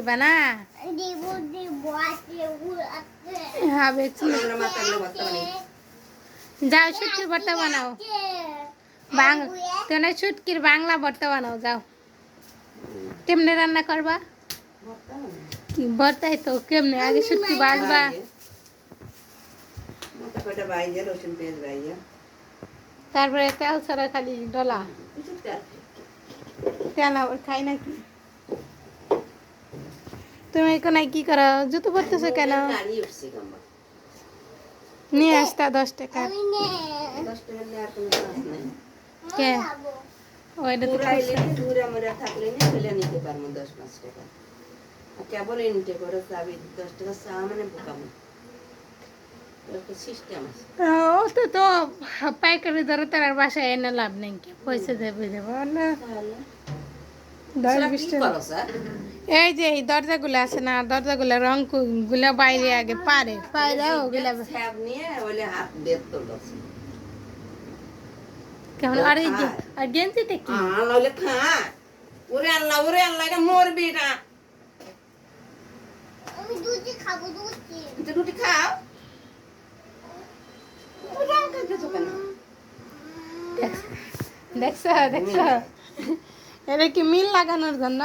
বানা যাও শুটকির ভর্তা বানাও তোমার শুটকির বাংলা ভর্তা বানাও যাও কেমনে রান্না করবা কি ভর্তাই তো কেমনে আগে শুটকি বাজবা তারপরে তেল ছাড়া খালি ডলা তেল আবার খাই নাকি তুমি এখানে কি করো জুতো পরতেছো কেন নিয়ে আসতা 10 টাকা কে ওইটা তো কেবল এনটে করে চাবি 10 টাকা চা মানে বোকামো সিস্টেম আছে ও তো পাইকারি দরে তার বাসায় এনে লাভ নেই কি পয়সা দেবে দেবো না এই যে এই দরজাগুলো আছে না দরজাগুলো রং গুলা বাইরে আগে পারে ওগুলা কেমন আরে আর গেঞ্জিটা কি ওরে আল্লাহ এটা মরবি না আমি দুধ খাবো রুটি খাও দেখছো এটা কি মিল লাগানোর জন্য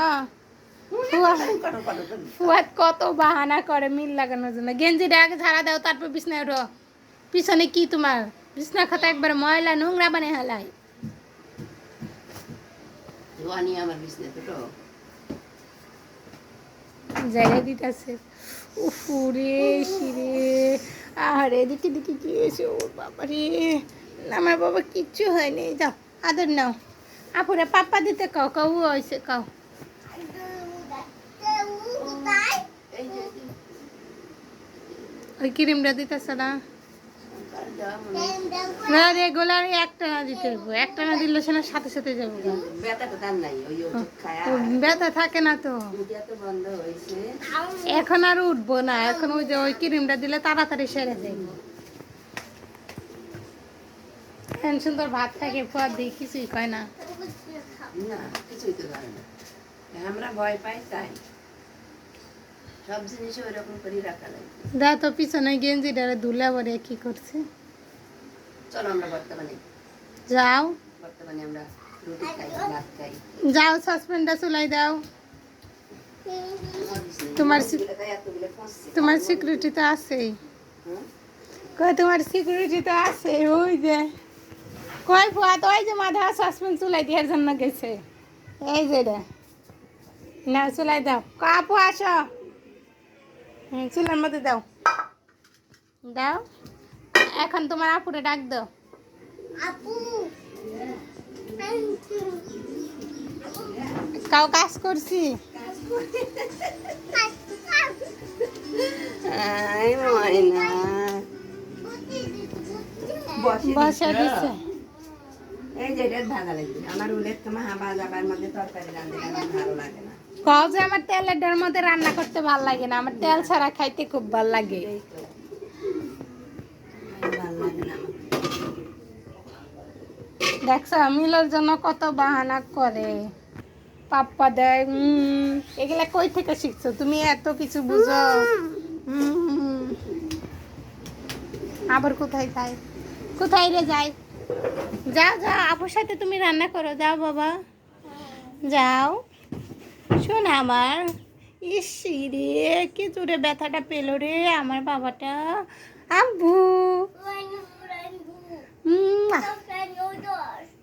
ফুয়াদ কত বাহানা করে মিল লাগানোর জন্য গেঞ্জিটা আগে ঝাড়া দাও তারপর বিছনায় ওঠো পিছনে কি তোমার বিছনা খাতা একবার ময়লা নোংরা বানিয়ে হালাই জায়গা দিতেছে উফুরে শিরে আর এদিকে দিকে কি হয়েছে ও বাবা রে আমার বাবা কিচ্ছু হয়নি যাও আদর নাও আপুরে পাপ্পা দিতে কাও কাউ হয়েছে কাও ওই ক্রিমটা দিতেছে না রে গোলার একটা না দিতে একটা না দিলে সে সাথে সাথে যাবো ব্যথা থাকে না তো এখন আর উঠবো না এখন ওই যে ওই ক্রিমটা দিলে তাড়াতাড়ি সেরে যাবো সুন্দর ভাত থাকে ফুয়ার দিই কিছুই কয় না কিছুই তো জানে না আমরা ভয় পাই তাই সব জিনিস ওইরকম করে রাখা লাগে দা তো পিছনে গেঞ্জিটা ধুলা ভরে কি করছে চলো আমরা বর্তমানে যাও আমরা রুটি খাই ভাত খাই যাও সাসপেন্ডটা চুলাই দাও তোমার সিকিউরিটি তো আছে কই তোমার সিকিউরিটি তো আছে ওই যে কই ফুয়া তো ওই যে মাথা সাসপেন্ড চুলাই দেওয়ার জন্য গেছে এই যে রে না চুলাই দাও কাপু আসো চুলার মধ্যে দাও দাও এখন তোমার আপুরে ডাক দাও আপু কাউ কাজ করছি বসে দিচ্ছে এই যে এটা ভালো লাগে আমার উলের তো মা যাবার মধ্যে তরকারি রান্না ভালো লাগে না কও যে আমার তেলের ডার মধ্যে রান্না করতে ভালো লাগে না আমার তেল ছাড়া খাইতে খুব ভালো লাগে দেখছো মিলের জন্য কত বাহানা করে পাপ্পা দেয় এগুলা কই থেকে শিখছো তুমি এত কিছু বুঝো আবার কোথায় রে যাই যাও আপুর সাথে তুমি রান্না করো যাও বাবা যাও শোন আমার ইসি রে কি জোরে ব্যথাটা পেলো রে আমার বাবাটা আব্বু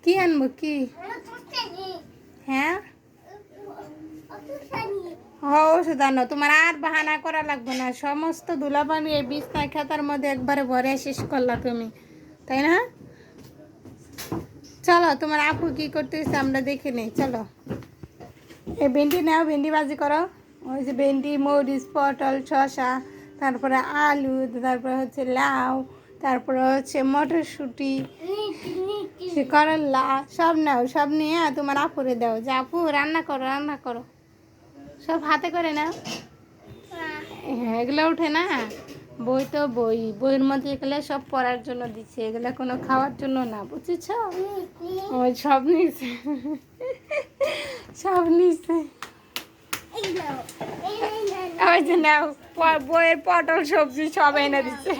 কি আনবো কি হ্যাঁ ওষুধ আনো তোমার আর বাহানা করা লাগবে না সমস্ত ধুলাবালি এই বিছনা খাতার মধ্যে একবারে ভরে শেষ করলা তুমি তাই না চলো তোমার আপু কি করতেছে আমরা দেখে নেই চলো এই ভেন্ডি নাও ভেন্ডি ভাজি করো ওই যে ভেন্ডি মরিচ পটল শসা তারপরে আলু তারপরে হচ্ছে লাউ তারপরে হচ্ছে মটরশুঁটি করলা সব নাও সব নিয়ে তোমার আপুরে দাও যে আপু রান্না করো সব হাতে করে নাও হ্যাঁ এগুলো উঠে না বইয়ের মধ্যে এগুলো সব পড়ার জন্য দিচ্ছে এগুলো কোনো খাওয়ার জন্য না বুঝেছ ওই সব নিচ্ছে নাও এই নাও ওই যে নাও বইয়ের পটল সবজি সব এনে দিচ্ছে